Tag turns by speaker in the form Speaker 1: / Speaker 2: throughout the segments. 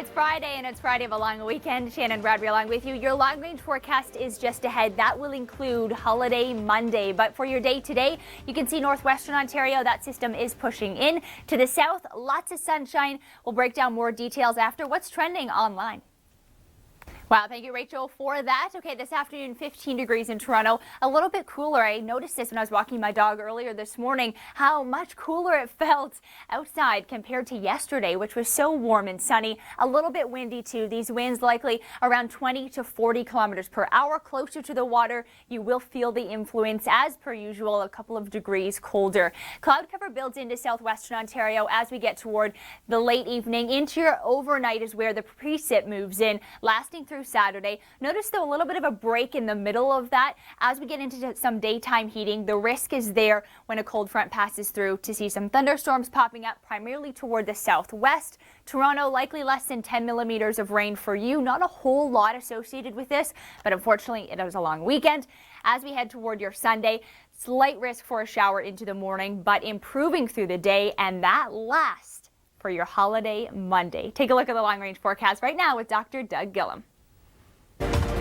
Speaker 1: It's Friday, and it's Friday of a long weekend. Shannon Bradbury along with you. Your long-range forecast is just ahead. That will include Holiday Monday. But for your day today, you can see northwestern Ontario. That system is pushing in. To the south, lots of sunshine. We'll break down more details after what's trending online. Wow, thank you, Rachel, for that. Okay, this afternoon, 15 degrees in Toronto. A little bit cooler. I noticed this when I was walking my dog earlier this morning, how much cooler it felt outside compared to yesterday, which was so warm and sunny. A little bit windy, too. These winds likely around 20 to 40 kilometers per hour. Closer to the water, you will feel the influence, as per usual, a couple of degrees colder. Cloud cover builds into southwestern Ontario as we get toward the late evening. Into your overnight is where the precip moves in, lasting through Saturday. Notice, though, a little bit of a break in the middle of that. As we get into some daytime heating, the risk is there when a cold front passes through to see some thunderstorms popping up primarily toward the southwest. Toronto, likely less than 10 millimeters of rain for you. Not a whole lot associated with this, but unfortunately it is a long weekend. As we head toward your Sunday, slight risk for a shower into the morning, but improving through the day, and that lasts for your holiday Monday. Take a look at the long range forecast right now with Dr. Doug Gillum.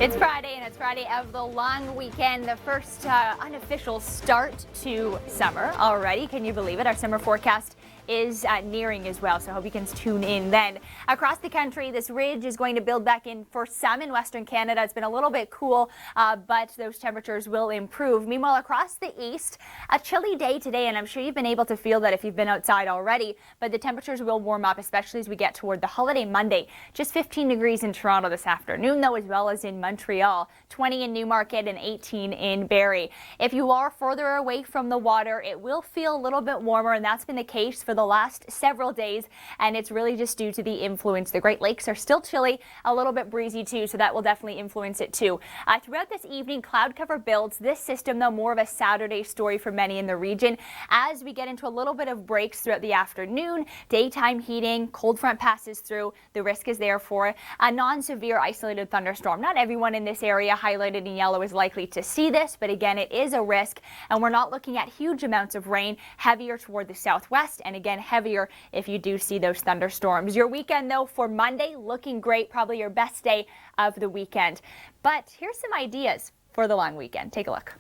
Speaker 1: It's Friday, and it's Friday of the long weekend, the first unofficial start to summer already. Can you believe it? Our summer forecast is nearing as well, so I hope you can tune in then. Across the country, this ridge is going to build back in for some in Western Canada. It's been a little bit cool, but those temperatures will improve. Meanwhile, across the east, a chilly day today, and I'm sure you've been able to feel that if you've been outside already, but the temperatures will warm up, especially as we get toward the holiday Monday. Just 15 degrees in Toronto this afternoon, though, as well as in Montreal, 20 in Newmarket and 18 in Barrie. If you are further away from the water, it will feel a little bit warmer, and that's been the case for the last several days, and it's really just due to the influence. The Great Lakes are still chilly, a little bit breezy too, so that will definitely influence it too. Throughout this evening, cloud cover builds. This system, though, more of a Saturday story for many in the region. As we get into a little bit of breaks throughout the afternoon, daytime heating, cold front passes through. The risk is there for a non-severe isolated thunderstorm. Not everyone in this area highlighted in yellow is likely to see this, but again, it is a risk, and we're not looking at huge amounts of rain. Heavier toward the southwest, and again, heavier if you do see those thunderstorms. Your weekend, though, for Monday, looking great. Probably your best day of the weekend. But here's some ideas for the long weekend. Take a look.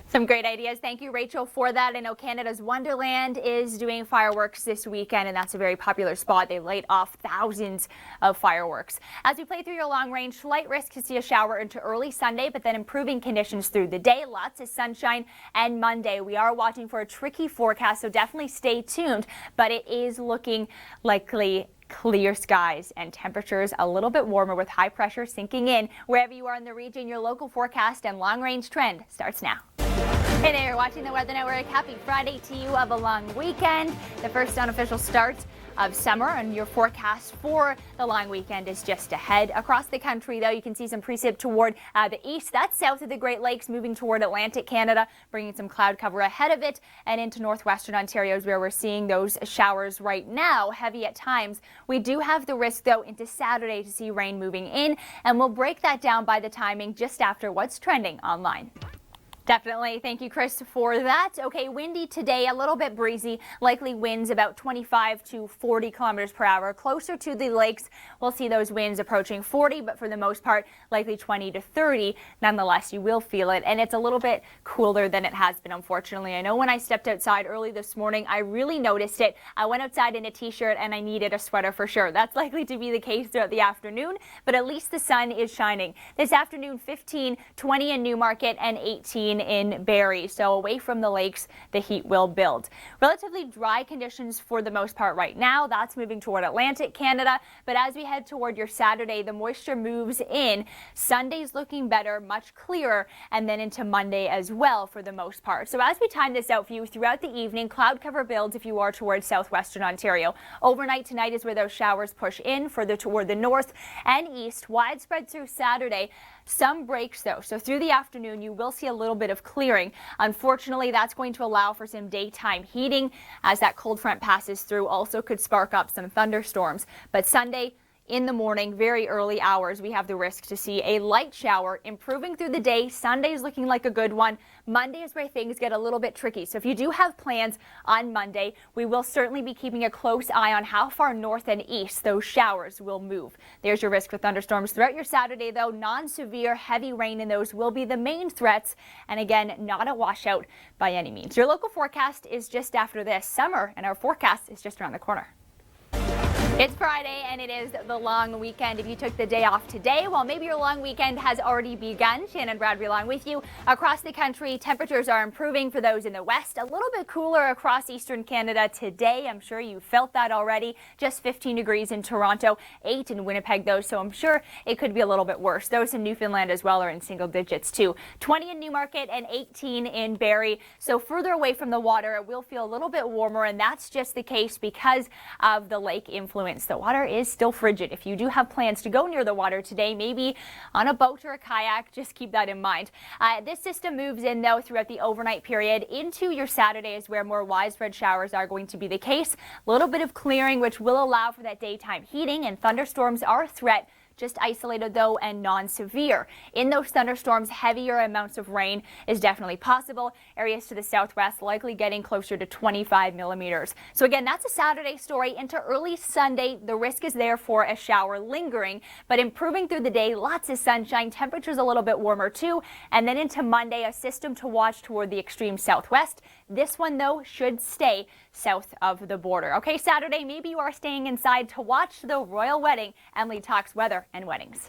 Speaker 1: Some great ideas. Thank you, Rachel, for that. I know Canada's Wonderland is doing fireworks this weekend, and that's a very popular spot. They light off thousands of fireworks. As we play through your long range, slight risk to see a shower into early Sunday, but then improving conditions through the day. Lots of sunshine. And Monday, we are watching for a tricky forecast, so definitely stay tuned. But it is looking likely clear skies and temperatures a little bit warmer with high pressure sinking in. Wherever you are in the region, your local forecast and long range trend starts now. Hey there, you're watching the Weather Network. Happy Friday to you of a long weekend. The first unofficial start of summer, and your forecast for the long weekend is just ahead. Across the country, though, you can see some precip toward the east. That's south of the Great Lakes, moving toward Atlantic Canada, bringing some cloud cover ahead of it, and into northwestern Ontario is where we're seeing those showers right now, heavy at times. We do have the risk, though, into Saturday to see rain moving in, and we'll break that down by the timing just after what's trending online. Definitely. Thank you, Chris, for that. Okay, windy today, a little bit breezy, likely winds about 25 to 40 kilometers per hour. Closer to the lakes, we'll see those winds approaching 40, but for the most part, likely 20 to 30. Nonetheless, you will feel it, and it's a little bit cooler than it has been, unfortunately. I know when I stepped outside early this morning, I really noticed it. I went outside in a t-shirt, and I needed a sweater for sure. That's likely to be the case throughout the afternoon, but at least the sun is shining. This afternoon, 15, 20 in Newmarket, and 18 in Barrie. So away from the lakes, the heat will build. Relatively dry conditions for the most part right now. That's moving toward Atlantic Canada. But as we head toward your Saturday, the moisture moves in. Sunday's looking better, much clearer, and then into Monday as well for the most part. So as we time this out for you throughout the evening, cloud cover builds if you are towards southwestern Ontario. Overnight tonight is where those showers push in further toward the north and east. Widespread through Saturday. Some breaks, though, so through the afternoon you will see a little bit of clearing. Unfortunately, that's going to allow for some daytime heating as that cold front passes through. Also could spark up some thunderstorms. But Sunday, in the morning, very early hours, we have the risk to see a light shower. Improving through the day. Sunday is looking like a good one. Monday is where things get a little bit tricky. So if you do have plans on Monday, we will certainly be keeping a close eye on how far north and east those showers will move. There's your risk for thunderstorms throughout your Saturday, though. Non-severe heavy rain in those will be the main threats. And again, not a washout by any means. Your local forecast is just after this. Summer and our forecast is just around the corner. It's Friday and it is the long weekend. If you took the day off today, well, maybe your long weekend has already begun. Shannon Bradbury along with you. Across the country, temperatures are improving for those in the west. A little bit cooler across eastern Canada today. I'm sure you felt that already. Just 15 degrees in Toronto, 8 in Winnipeg though, so I'm sure it could be a little bit worse. Those in Newfoundland as well are in single digits too. 20 in Newmarket and 18 in Barrie. So further away from the water, it will feel a little bit warmer, and that's just the case because of the lake influence. The water is still frigid. If you do have plans to go near the water today, maybe on a boat or a kayak, just keep that in mind. This system moves in though throughout the overnight period into your Saturday is where more widespread showers are going to be the case. A little bit of clearing, which will allow for that daytime heating, and thunderstorms are a threat. Just isolated though and non-severe. In those thunderstorms, heavier amounts of rain is definitely possible. Areas to the southwest likely getting closer to 25 millimeters. So again, that's a Saturday story. Into early Sunday, the risk is there for a shower lingering, but improving through the day, lots of sunshine, temperatures a little bit warmer too. And then into Monday, a system to watch toward the extreme southwest. This one though should stay south of the border. Okay, Saturday, maybe you are staying inside to watch the royal wedding. Emily talks weather and weddings.